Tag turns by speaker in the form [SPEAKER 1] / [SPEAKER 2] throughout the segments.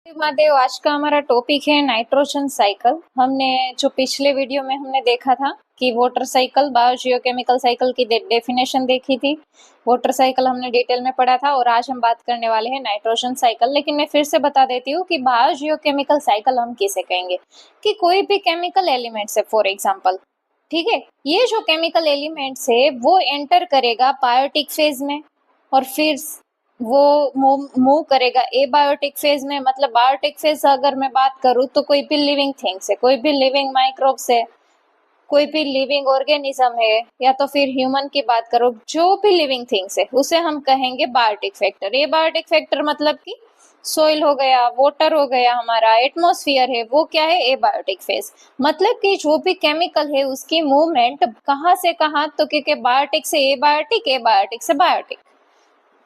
[SPEAKER 1] महादेव, आज का हमारा टॉपिक है नाइट्रोजन साइकिल। हमने जो पिछले वीडियो में हमने देखा था कि वाटर साइकिल, बायोजियोकेमिकल साइकिल की डेफिनेशन देखी थी। वाटर साइकिल हमने डिटेल में पढ़ा था और आज हम बात करने वाले हैं नाइट्रोजन साइकिल। लेकिन मैं फिर से बता देती हूँ कि बायोजियोकेमिकल साइकिल हम किसे कहेंगे कि कोई भी केमिकल एलिमेंट्स है, फॉर एग्जाम्पल, ठीक है, ये जो केमिकल एलिमेंट्स है वो एंटर करेगा बायोटिक फेज में और फिर वो मूव करेगा एबायोटिक फेज में। मतलब बायोटिक फेज अगर मैं बात करूँ तो कोई भी लिविंग थिंग्स है, कोई भी लिविंग माइक्रोब्स है, कोई भी लिविंग ऑर्गेनिज्म है, या तो फिर ह्यूमन की बात करो, जो भी लिविंग थिंग्स है उसे हम कहेंगे बायोटिक फैक्टर। ये बायोटिक फैक्टर मतलब कि सोइल हो गया, वाटर हो गया, हमारा एटमॉस्फेयर है, वो क्या है, एबायोटिक फेज। मतलब कि जो भी केमिकल है उसकी मूवमेंट कहाँ से कहाँ, तो क्योंकि बायोटिक से एबायोटिक, एबायोटिक से बायोटिक,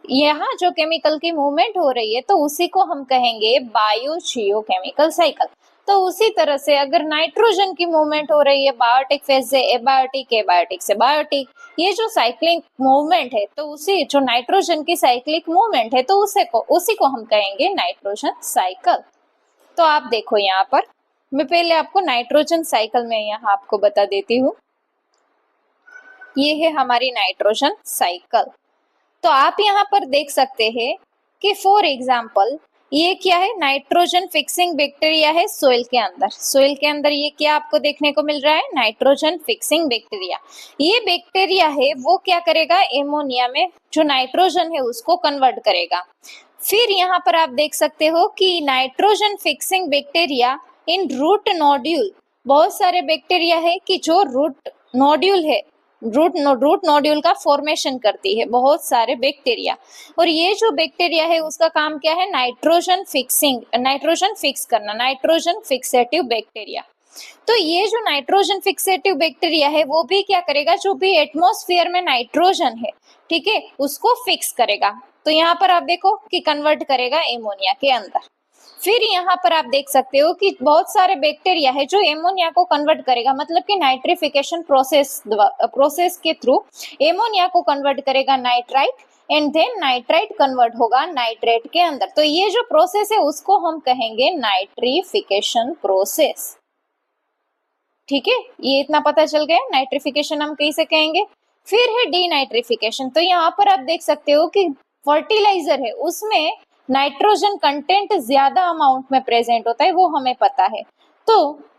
[SPEAKER 1] यहाँ जो केमिकल की मूवमेंट हो रही है तो उसी को हम कहेंगे बायोजियोकेमिकल साइकिल। तो उसी तरह से अगर नाइट्रोजन की मूवमेंट हो रही है बायोटिक फेज से एबायोटिक, एबायोटिक से बायोटिक, ये जो साइक्लिक मूवमेंट है तो उसी जो नाइट्रोजन की साइक्लिक मूवमेंट है तो उसी को हम कहेंगे नाइट्रोजन साइकिल। तो आप देखो यहाँ पर मैं पहले आपको नाइट्रोजन साइकिल में यहाँ आपको बता देती हूँ। ये है हमारी नाइट्रोजन साइकिल। तो आप यहाँ पर देख सकते हैं कि फॉर एग्जाम्पल ये क्या है, नाइट्रोजन फिक्सिंग बैक्टीरिया है सोइल के अंदर। सोइल के अंदर ये क्या आपको देखने को मिल रहा है, नाइट्रोजन फिक्सिंग बैक्टीरिया। ये बैक्टीरिया है वो क्या करेगा, एमोनिया में जो नाइट्रोजन है उसको कन्वर्ट करेगा। फिर यहाँ पर आप देख सकते हो कि nitrogen fixing bacteria in root nodule, बहुत सारे बैक्टीरिया है कि जो रूट नोड्यूल है, रूट नोड्यूल का फॉर्मेशन करती है, बहुत सारे बैक्टीरिया। और ये जो बैक्टीरिया है उसका काम क्या है, नाइट्रोजन फिक्स करना, नाइट्रोजन फिक्सेटिव बैक्टीरिया। तो ये जो नाइट्रोजन फिक्सेटिव बैक्टीरिया है वो भी क्या करेगा, जो भी एटमॉस्फेयर में नाइट्रोजन है, ठीक है, उसको फिक्स करेगा। तो यहाँ पर आप देखो कि कन्वर्ट करेगा एमोनिया के अंदर। फिर यहाँ पर आप देख सकते हो कि बहुत सारे बैक्टीरिया है जो एमोनिया को कन्वर्ट करेगा, मतलब कि नाइट्रिफिकेशन प्रोसेस के थ्रू एमोनिया को कन्वर्ट करेगा nitrite, and then nitrite convert होगा नाइट्रेट के अंदर। तो ये जो प्रोसेस है उसको हम कहेंगे नाइट्रिफिकेशन प्रोसेस। ठीक है, ये इतना पता चल गया नाइट्रिफिकेशन हम कैसे कहेंगे। फिर है डीनाइट्रिफिकेशन। तो यहाँ पर आप देख सकते हो कि फर्टिलाइजर है उसमें नाइट्रोजन कंटेंट ज्यादा अमाउंट में प्रेजेंट होता है, वो हमें पता है। तो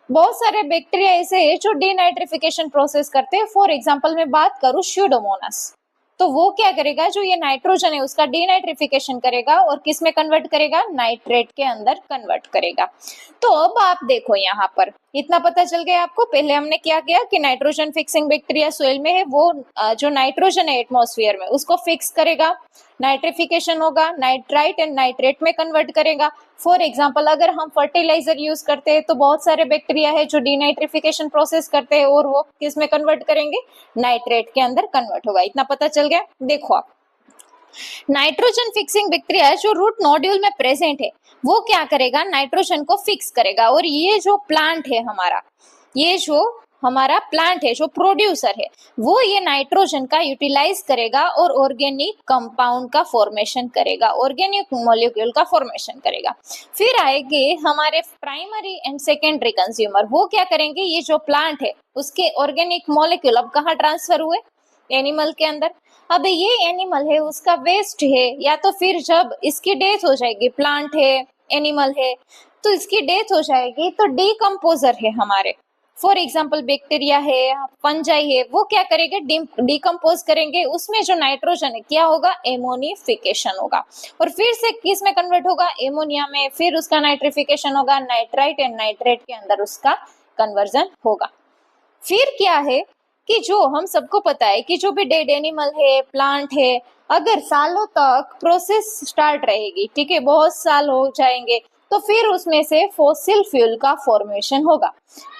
[SPEAKER 1] बहुत सारे बैक्टीरिया ऐसे है जो डीनाइट्रिफिकेशन प्रोसेस करते हैं। फॉर एग्जांपल मैं बात करूं स्यूडोमोनास, तो वो क्या करेगा, जो ये नाइट्रोजन है उसका डीनाइट्रिफिकेशन करेगा और किस में कन्वर्ट करेगा, नाइट्रेट के अंदर कन्वर्ट करेगा। तो अब आप देखो यहाँ पर इतना पता चल गया आपको। पहले हमने क्या किया कि नाइट्रोजन फिक्सिंग बैक्टीरिया सोइल में है, वो जो नाइट्रोजन है एटमॉस्फेयर में उसको फिक्स करेगा, नाइट्रिफिकेशन होगा, नाइट्राइट एंड नाइट्रेट में कन्वर्ट करेगा। फॉर एग्जांपल अगर हम फर्टिलाइजर यूज करते हैं तो बहुत सारे बैक्टीरिया है जो डीनाइट्रिफिकेशन प्रोसेस करते हैं और वो किस में कन्वर्ट करेंगे, नाइट्रेट के अंदर कन्वर्ट होगा। इतना पता चल गया। देखो आप, नाइट्रोजन फिक्सिंग बैक्टीरिया जो रूट नोड्यूल में प्रेजेंट है वो क्या करेगा, नाइट्रोजन को फिक्स करेगा। और ये जो प्लांट है हमारा, ये जो हमारा प्लांट है जो प्रोड्यूसर है, वो ये नाइट्रोजन का यूटिलाइज करेगा और ऑर्गेनिक कंपाउंड का फॉर्मेशन करेगा, ऑर्गेनिक मॉलिक्यूल का फॉर्मेशन करेगा। फिर आएंगे हमारे प्राइमरी एंड सेकेंडरी कंज्यूमर, वो क्या करेंगे, ये जो प्लांट है उसके ऑर्गेनिक मॉलिक्यूल अब कहाँ ट्रांसफर हुए, एनिमल के अंदर। अब ये एनिमल है उसका वेस्ट है, या तो फिर जब इसकी डेथ हो जाएगी, प्लांट है, एनिमल है, तो इसकी डेथ हो जाएगी तो डीकम्पोजर है हमारे, फॉर एग्जाम्पल बैक्टीरिया है, फंजाई है, वो क्या करेंगे, डिकम्पोज करेंगे। उसमें जो नाइट्रोजन है क्या होगा, एमोनिफिकेशन होगा और फिर से किस में कन्वर्ट होगा, एमोनिया में। फिर उसका नाइट्रिफिकेशन होगा, नाइट्राइट एंड नाइट्रेट के अंदर उसका कन्वर्जन होगा। फिर क्या है कि जो हम सबको पता है कि जो भी डेड एनिमल है, प्लांट है, अगर सालों तक प्रोसेस स्टार्ट रहेगी, ठीक है, बहुत साल हो जाएंगे, तो फिर उसमें से फॉसिल फ्यूल का फॉर्मेशन होगा।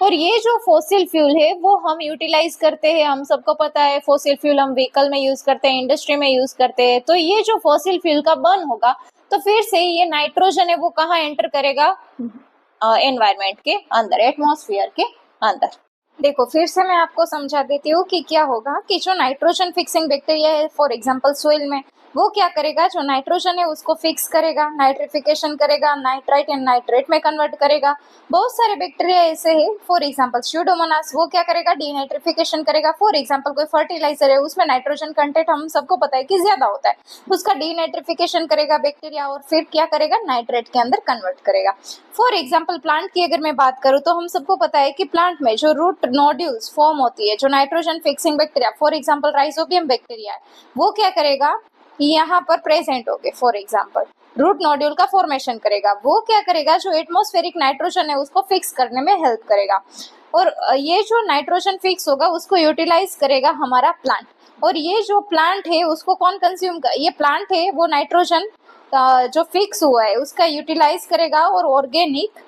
[SPEAKER 1] और ये जो फॉसिल फ्यूल है वो हम यूटिलाइज करते हैं, हम सबको पता है फॉसिल फ्यूल हम व्हीकल में यूज करते हैं, इंडस्ट्री में यूज करते हैं। तो ये जो फॉसिल फ्यूल का बर्न होगा तो फिर से ये नाइट्रोजन है वो कहाँ एंटर करेगा, एनवायरमेंट के अंदर, एटमॉस्फेयर के अंदर। देखो फिर से मैं आपको समझा देती हूँ कि क्या होगा कि जो नाइट्रोजन फिक्सिंग बैक्टीरिया है फॉर एग्जांपल सोइल में, वो क्या करेगा, जो नाइट्रोजन है उसको फिक्स करेगा, नाइट्रिफिकेशन करेगा, नाइट्राइट एंड नाइट्रेट में कन्वर्ट करेगा। बहुत सारे बैक्टीरिया ऐसे है, फॉर एग्जांपल स्यूडोमोनास, वो क्या करेगा, डीनाइट्रिफिकेशन करेगा। फॉर एग्जांपल कोई फर्टिलाइजर है, उसमें नाइट्रोजन कंटेंट हम सबको पता है कि ज्यादा होता है, उसका डीनाइट्रिफिकेशन करेगा बैक्टीरिया और फिर क्या करेगा, नाइट्रेट के अंदर कन्वर्ट करेगा। फॉर एग्जाम्पल प्लांट की अगर मैं बात करूँ तो हम सबको पता है कि प्लांट में जो रूट नोड्यूल्स फॉर्म होती है, जो nitrogen fixing bacteria, for example rhizobium bacteria है, वो क्या करेगा, यहाँ पर प्रेजेंट हो गए, फॉर एग्जाम्पल रूट नोड्यूल का फॉर्मेशन करेगा। वो क्या करेगा, जो एटमॉस्फेरिक नाइट्रोजन है उसको फिक्स करने में हेल्प करेगा, और ये जो नाइट्रोजन फिक्स होगा उसको यूटिलाइज करेगा हमारा प्लांट। और ये जो प्लांट है उसको कौन कंज्यूम कर, ये प्लांट है वो नाइट्रोजन जो फिक्स हुआ है उसका यूटिलाइज करेगा और ऑर्गेनिक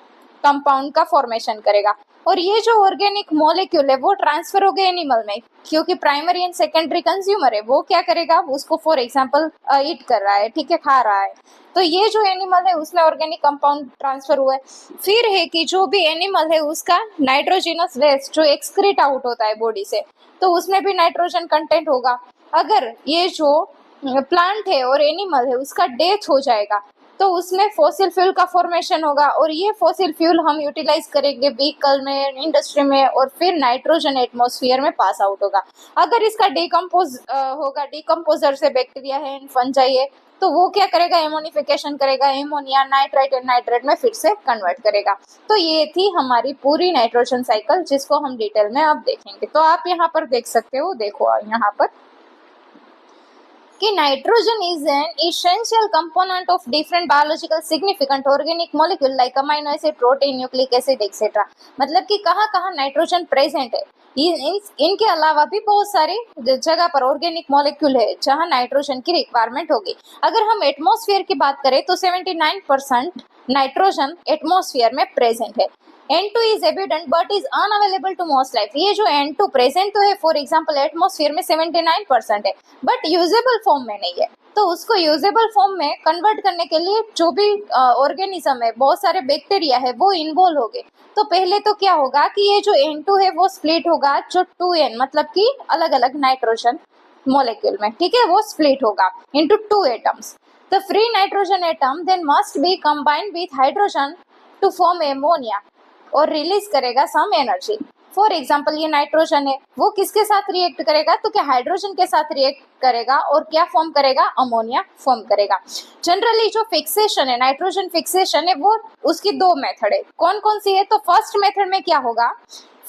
[SPEAKER 1] कंपाउंड का फॉर्मेशन करेगा। और ये जो ऑर्गेनिक मॉलिक्यूल है वो ट्रांसफर हो गए एनिमल में, क्योंकि प्राइमरी एंड सेकेंडरी कंज्यूमर है, वो क्या करेगा, उसको फॉर एग्जांपल ईट कर रहा है, ठीक है, खा रहा है। तो ये जो एनिमल है उसमें ऑर्गेनिक कंपाउंड ट्रांसफर हुआ है। फिर है कि जो भी एनिमल है उसका नाइट्रोजिनस वेस्ट जो एक्सक्रीट आउट होता है बॉडी से, तो उसमें भी नाइट्रोजन कंटेंट होगा। अगर ये जो प्लांट है और एनिमल है उसका डेथ हो जाएगा तो उसमें फॉसिल फ्यूल का फॉर्मेशन होगा, और ये फॉसिल फ्यूल हम यूटिलाइज करेंगे व्हीकल में, इंडस्ट्री में, और फिर नाइट्रोजन एटमॉस्फेयर में पास आउट होगा। अगर इसका डिकम्पोज होगा, डिकम्पोजर से बैक्टीरिया है, फंजाई है, तो वो क्या करेगा, एमोनिफिकेशन करेगा, एमोनिया नाइट्राइट एंड नाइट्रेट में फिर से कन्वर्ट करेगा। तो ये थी हमारी पूरी नाइट्रोजन साइकिल, जिसको हम डिटेल में अब देखेंगे। तो आप यहाँ पर देख सकते हो, देखो यहाँ पर कि nitrogen is an essential component of different biological significant organic molecule like amino acid, protein, nucleic acid etcetera. मतलब कि कहाँ कहाँ नाइट्रोजन प्रेजेंट है, इनके अलावा भी बहुत सारी जगह पर ऑर्गेनिक मॉलिक्यूल है जहाँ नाइट्रोजन की रिक्वायरमेंट होगी। अगर हम एटमॉस्फेयर की बात करें तो 79% नाइट्रोजन एटमॉस्फेयर में प्रेजेंट है। N2 is evident but is unavailable to most life। ये जो N2 प्रेजेंट तो है, फॉर एग्जाम्पल एटमॉस्फेयर में 79% है, बट यूजेबल फॉर्म में नहीं है। तो उसको यूजेबल फॉर्म में कन्वर्ट करने के लिए जो भी ऑर्गेनिज्म है, बहुत सारे बैक्टीरिया है, वो इन्वॉल्व हो गए। तो पहले तो क्या होगा कि ये जो N2 है वो स्प्लिट होगा, जो 2N मतलब कि अलग अलग नाइट्रोजन मॉलिक्यूल में, ठीक है, वो स्प्लिट होगा into 2 atoms. The free nitrogen atom then must be combined with hydrogen to form ammonia और रिलीज करेगा सम एनर्जी। फॉर एग्जाम्पल ये नाइट्रोजन है, वो किसके साथ रिएक्ट करेगा, तो क्या हाइड्रोजन के साथ रिएक्ट करेगा और क्या फॉर्म करेगा, अमोनिया फॉर्म करेगा। जनरली जो फिक्सेशन है, नाइट्रोजन फिक्सेशन है, वो उसकी दो मेथड है। कौन कौन सी है, तो फर्स्ट मेथड में क्या होगा,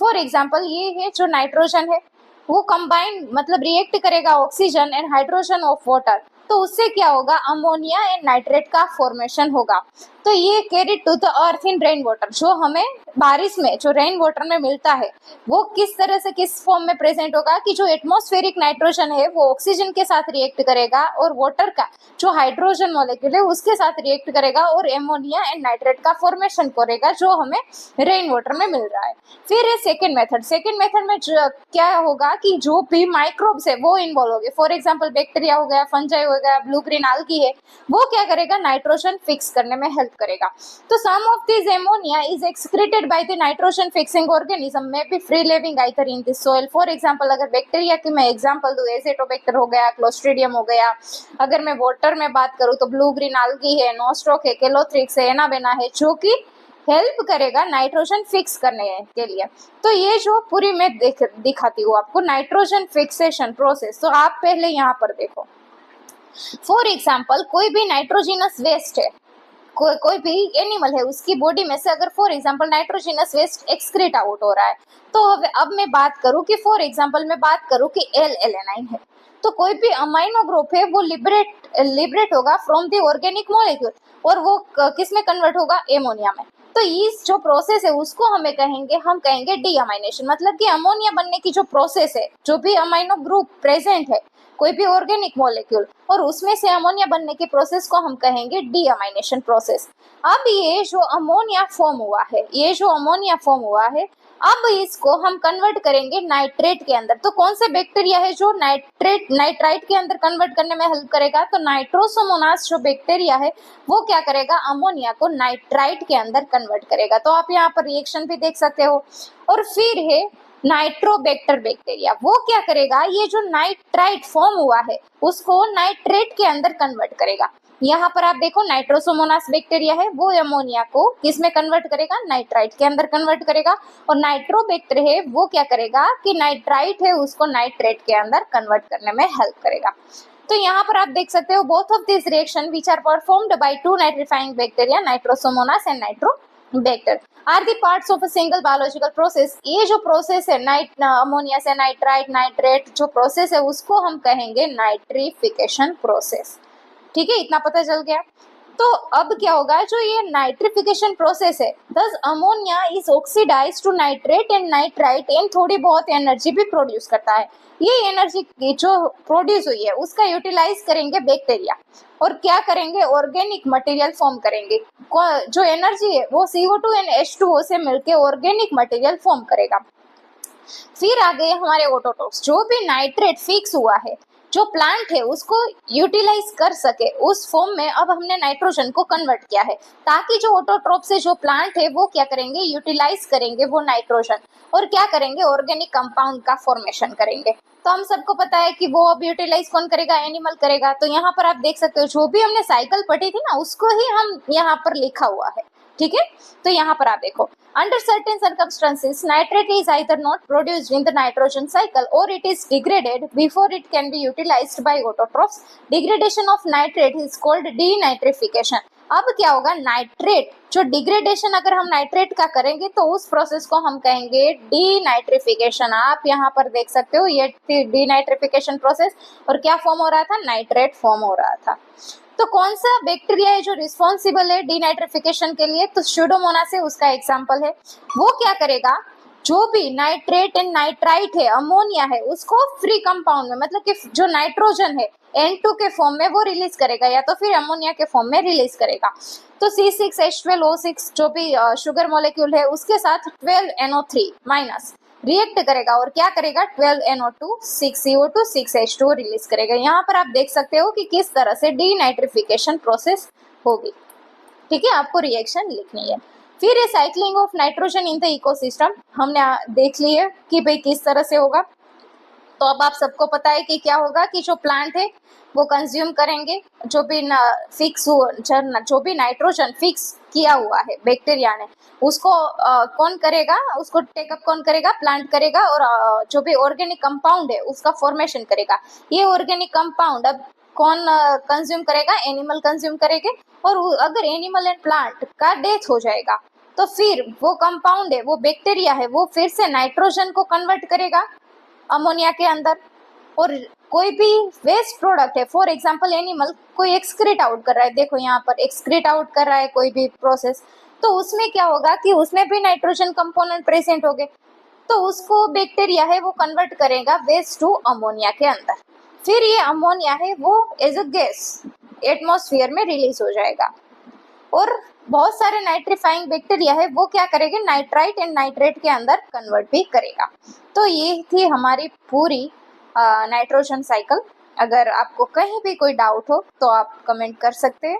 [SPEAKER 1] फॉर एग्जाम्पल ये है जो नाइट्रोजन है वो कंबाइन मतलब रिएक्ट करेगा oxygen and hydrogen of water, तो उससे क्या होगा, अमोनिया एंड नाइट्रेट का फॉर्मेशन होगा। तो ये carry to the earth in rain water, जो हमें बारिश में, जो रेन वाटर में मिलता है, वो किस तरह से किस फॉर्म में प्रेजेंट होगा कि जो एटमॉस्फेरिक नाइट्रोजन है वो ऑक्सीजन के साथ रिएक्ट करेगा और वाटर का जो हाइड्रोजन मॉलिक्यूल है उसके साथ रिएक्ट करेगा और एमोनिया एंड नाइट्रेट का फॉर्मेशन करेगा, जो हमें रेन वाटर में मिल रहा है। फिर है सेकेंड मेथड। सेकेंड मेथड में क्या होगा कि जो भी माइक्रोब्स है वो इन्वॉल्व हो गए, फॉर एग्जाम्पल बैक्टीरिया हो गया, फंजाई हो गया, ब्लू ग्रीन आल्गी है, वो क्या करेगा, नाइट्रोजन फिक्स करने में हेल्प करेगा। तो some of this ammonia is excreted by the nitrogen fixing organism may be free living either in this soil. For example अगर बैक्टीरिया की मैं एग्जांपल दूं, एजेटोबैक्टर हो गया, क्लोस्ट्रीडियम हो गया। अगर मैं वाटर में बात करूं तो ब्लू ग्रीन आल्गी है, नोस्ट्रोक है, केलोथ्रिक्स है, एनाबेना है, जो कि हेल्प करेगा नाइट्रोजन फिक्स करने के लिए। तो ये जो पूरी मैं दिखाती हूँ आपको नाइट्रोजन फिक्सेशन प्रोसेस, तो आप पहले यहाँ पर देखो। फॉर एग्जाम्पल कोई भी नाइट्रोजिनस वेस्ट है, कोई भी एनिमल है, उसकी बॉडी में से अगर for example nitrogenous waste excrete out हो रहा है, तो अब मैं बात करूं कि फॉर एग्जांपल मैं बात करूं कि L-एलेनाइन है, तो कोई भी अमाइनो ग्रुप है वो लिबरेट होगा फ्रॉम द ऑर्गेनिक मॉलिक्यूल और वो किस में कन्वर्ट होगा, एमोनिया में। तो इस जो प्रोसेस है उसको हम कहेंगे डीअमाइनेशन। मतलब कि अमोनिया बनने की जो प्रोसेस है, जो भी अमाइनो ग्रुप प्रेजेंट है कोई भी ऑर्गेनिक मॉलिक्यूल और उसमें से अमोनिया बनने की प्रोसेस को हम कहेंगे डीअमाइनेशन प्रोसेस। अब ये जो अमोनिया फॉर्म हुआ है, अब इसको हम कन्वर्ट करेंगे नाइट्रेट के अंदर। तो कौन से बैक्टीरिया है जो नाइट्राइट के अंदर कन्वर्ट करने में हेल्प करेगा, तो नाइट्रोसोमोनास जो बैक्टीरिया है वो क्या करेगा, अमोनिया को नाइट्राइट के अंदर कन्वर्ट करेगा। तो आप यहाँ पर रिएक्शन भी देख सकते हो। और फिर है नाइट्रोबैक्टर बैक्टीरिया वो क्या करेगा, ये जो नाइट्राइट फॉर्म हुआ है उसको नाइट्रेट के अंदर कन्वर्ट करेगा। यहाँ पर आप देखो नाइट्रोसोमोनास बैक्टीरिया है, वो अमोनिया को किसमें कन्वर्ट करेगा, नाइट्राइट के अंदर कन्वर्ट करेगा। और नाइट्रोबैक्टर है वो क्या करेगा कि नाइट्राइट है उसको नाइट्रेट के अंदर कन्वर्ट करने में हेल्प करेगा। तो यहाँ पर आप देख सकते हो both of this reaction which are performed by two nitrifying bacteria Nitrosomonas and Nitrobacter are the parts of a single biological process. ये जो प्रोसेस है अमोनिया से नाइट्राइट नाइट्रेट जो प्रोसेस है उसको हम कहेंगे नाइट्रिफिकेशन प्रोसेस। ठीक है, इतना पता चल गया। तो अब क्या होगा, जो ये नाइट्रिफिकेशन प्रोसेस है, thus ammonia is oxidise to nitrate and nitrite and थोड़ी बहुत एनर्जी भी प्रोड्यूस करता है। ये एनर्जी जो प्रोड्यूस हुई है उसका यूटिलाइज करेंगे बैक्टीरिया और क्या करेंगे, ऑर्गेनिक मटेरियल फॉर्म करेंगे। जो एनर्जी है वो CO2 एंड H2O से मिलके ऑर्गेनिक मटेरियल फॉर्म करेगा। फिर आ गए हमारे ऑटोट्रोफ्स, जो भी नाइट्रेट फिक्स हुआ है जो प्लांट है उसको यूटिलाइज कर सके उस फॉर्म में अब हमने नाइट्रोजन को कन्वर्ट किया है, ताकि जो ऑटोट्रोप से जो प्लांट है वो क्या करेंगे, यूटिलाइज करेंगे वो नाइट्रोजन और क्या करेंगे, ऑर्गेनिक कंपाउंड का फॉर्मेशन करेंगे। तो हम सबको पता है कि वो अब यूटिलाइज कौन करेगा, एनिमल करेगा। तो यहाँ पर आप देख सकते हो जो भी हमने साइकिल पढ़ी थी ना उसको ही हम यहाँ पर लिखा हुआ है। ठीक है, तो यहाँ पर आप देखो under certain circumstances nitrate is either not produced in the nitrogen cycle or it is degraded before it can be utilized by autotrophs. Degradation of nitrate is called denitrification. अब क्या होगा, नाइट्रेट जो डिग्रेडेशन अगर हम nitrate का करेंगे तो उस प्रोसेस को हम कहेंगे डीनाइट्रिफिकेशन। आप यहाँ पर देख सकते हो ये डीनाइट्रिफिकेशन प्रोसेस और क्या फॉर्म हो रहा था, नाइट्रेट फॉर्म हो रहा था। तो कौन सा बैक्टीरिया है जो रिस्पॉन्सिबल है डीनाइट्रिफिकेशन के लिए, तो स्यूडोमोनास है उसका एग्जांपल है। वो क्या करेगा, जो भी नाइट्रेट एंड नाइट्राइट है अमोनिया है उसको फ्री कंपाउंड में, मतलब कि जो नाइट्रोजन है N2 के फॉर्म में वो रिलीज करेगा या तो फिर अमोनिया के फॉर्म में रिलीज करेगा। तो C6H12O6 जो भी शुगर मॉलिक्यूल है उसके साथ 12NO3 माइनस रिएक्ट करेगा और क्या करेगा, 12NO2 6CO2 6H2 रिलीज करेगा। यहाँ पर आप देख सकते हो कि किस तरह से डीनाइट्रिफिकेशन प्रोसेस होगी। ठीक है, आपको रिएक्शन लिखनी है। फिर ये cycling of nitrogen in the ecosystem हमने देख ली है कि भाई किस तरह से होगा। तो अब आप सबको पता है कि क्या होगा कि जो प्लांट है वो कंज्यूम करेंगे जो भी जो भी नाइट्रोजन फिक्स किया हुआ है बैक्टीरिया ने उसको कौन करेगा, उसको टेकअप कौन करेगा, प्लांट करेगा और जो भी ऑर्गेनिक कंपाउंड है उसका फॉर्मेशन करेगा। ये ऑर्गेनिक कंपाउंड अब कौन कंज्यूम करेगा, एनिमल कंज्यूम करेंगे। और अगर एनिमल एंड प्लांट का डेथ हो जाएगा तो फिर वो कंपाउंड है वो बैक्टीरिया है वो फिर से नाइट्रोजन को कन्वर्ट करेगा अमोनिया के अंदर। और कोई भी वेस्ट प्रोडक्ट है, फॉर एग्जांपल एनिमल कोई एक्सक्रीट आउट कर रहा है, देखो यहाँ पर एक्सक्रीट आउट कर रहा है कोई भी प्रोसेस, तो उसमें क्या होगा कि उसमें भी नाइट्रोजन कंपोनेंट प्रेजेंट हो गए, तो उसको बैक्टीरिया है वो कन्वर्ट करेगा वेस्ट टू अमोनिया के अंदर। फिर ये अमोनिया है वो एज अ गैस एटमॉस्फेयर में रिलीज हो जाएगा और बहुत सारे नाइट्रीफाइंग बैक्टीरिया है वो क्या करेंगे, नाइट्राइट एंड नाइट्रेट के अंदर कन्वर्ट भी करेगा। तो ये थी हमारी पूरी नाइट्रोजन साइकिल। अगर आपको कहीं भी कोई डाउट हो तो आप कमेंट कर सकते हैं।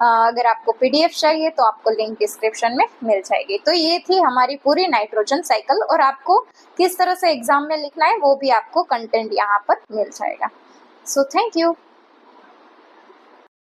[SPEAKER 1] अगर आपको PDF चाहिए तो आपको लिंक डिस्क्रिप्शन में मिल जाएगी। तो ये थी हमारी पूरी नाइट्रोजन साइकिल और आपको किस तरह से एग्जाम में लिखना है वो भी आपको कंटेंट यहाँ पर मिल जाएगा। So thank you.